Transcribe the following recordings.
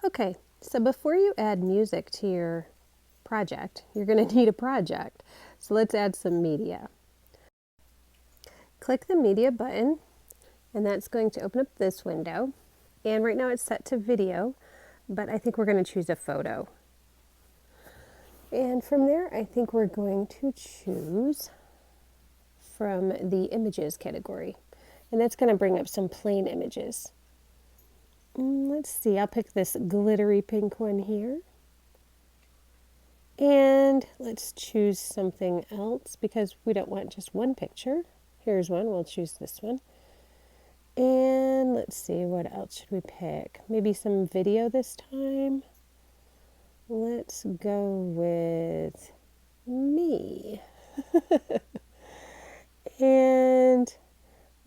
Okay, so before you add music to your project, you're going to need a project. So let's add some media. Click the media button, and that's going to open up this window. And right now it's set to video, but I think we're going to choose a photo. And from there, I think we're going to choose from the images category. And that's going to bring up some plain images. Let's see, I'll pick this glittery pink one here. And let's choose something else because we don't want just one picture. Here's one, we'll choose this one. And let's see, what else should we pick? Maybe some video this time. Let's go with me. And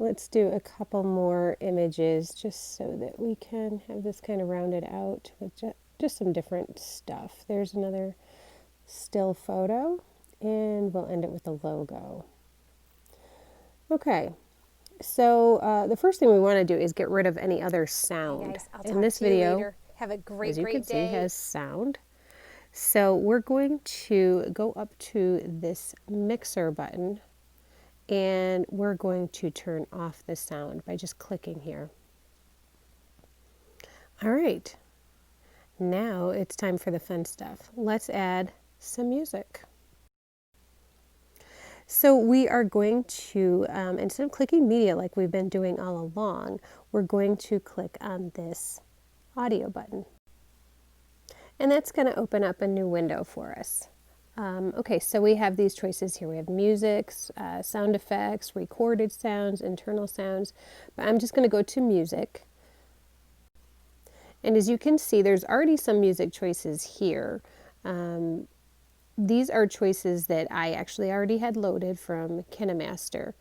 let's do a couple more images just so that we can have this kind of rounded out with just some different stuff. There's another still photo, and we'll end it with a logo. Okay, so the first thing we want to do is get rid of any other sound. Hey guys, I'll in talk this to you video, later. Have a great, as you great can day. see, has sound. So we're going to go up to this mixer button, and we're going to turn off the sound by just clicking here. All right, now it's time for the fun stuff. Let's add some music. So we are going to, instead of clicking media like we've been doing all along, we're going to click on this audio button. And that's going to open up a new window for us. Okay, so we have these choices here. We have music, sound effects, recorded sounds, internal sounds. But I'm just going to go to music. And as you can see, there's already some music choices here. These are choices that I actually already had loaded from Kinemaster.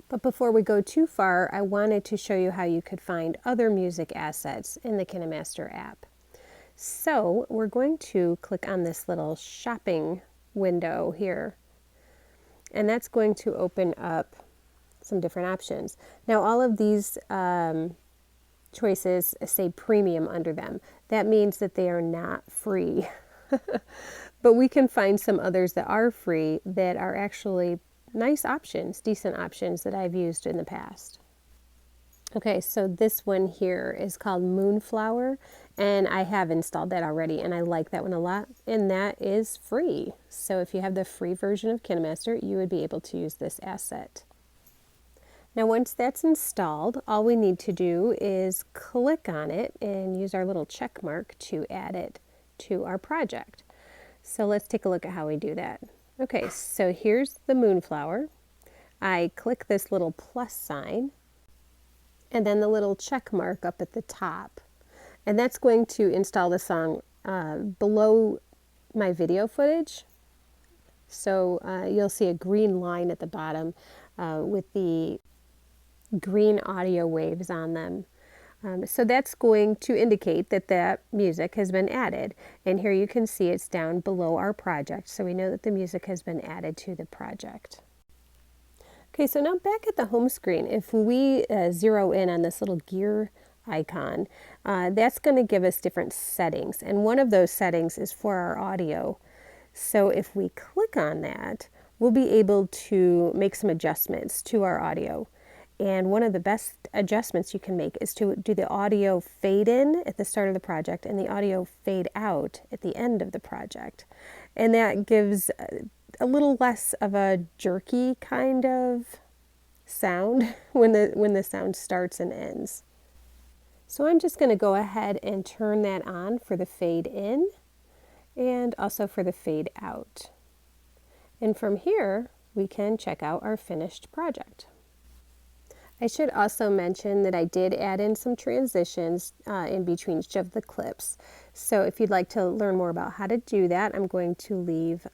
But before we go too far, I wanted to show you how you could find other music assets in the Kinemaster app. So we're going to click on this little shopping window here, and that's going to open up some different options. Now all of these choices say premium under them. That means that they are not free. But we can find some others that are free that are actually nice options, decent options that I've used in the past. Okay, so this one here is called Moonflower, and I have installed that already, and I like that one a lot, and that is free. So if you have the free version of Kinemaster, you would be able to use this asset. Now once that's installed, all we need to do is click on it and use our little check mark to add it to our project. So let's take a look at how we do that. Okay, so here's the Moonflower. I click this little plus sign, and then the little check mark up at the top. And that's going to install the song below my video footage. So you'll see a green line at the bottom with the green audio waves on them. So that's going to indicate that that music has been added. And here you can see it's down below our project. So we know that the music has been added to the project. Okay, so now back at the home screen, if we zero in on this little gear icon, that's going to give us different settings. And one of those settings is for our audio. So if we click on that, we'll be able to make some adjustments to our audio. And one of the best adjustments you can make is to do the audio fade in at the start of the project and the audio fade out at the end of the project. And that gives a little less of a jerky kind of sound when the sound starts and ends. So I'm just going to go ahead and turn that on for the fade in and also for the fade out. And from here, we can check out our finished project. I should also mention that I did add in some transitions in between each of the clips. So if you'd like to learn more about how to do that, I'm going to leave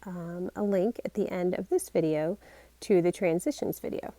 a link at the end of this video to the transitions video.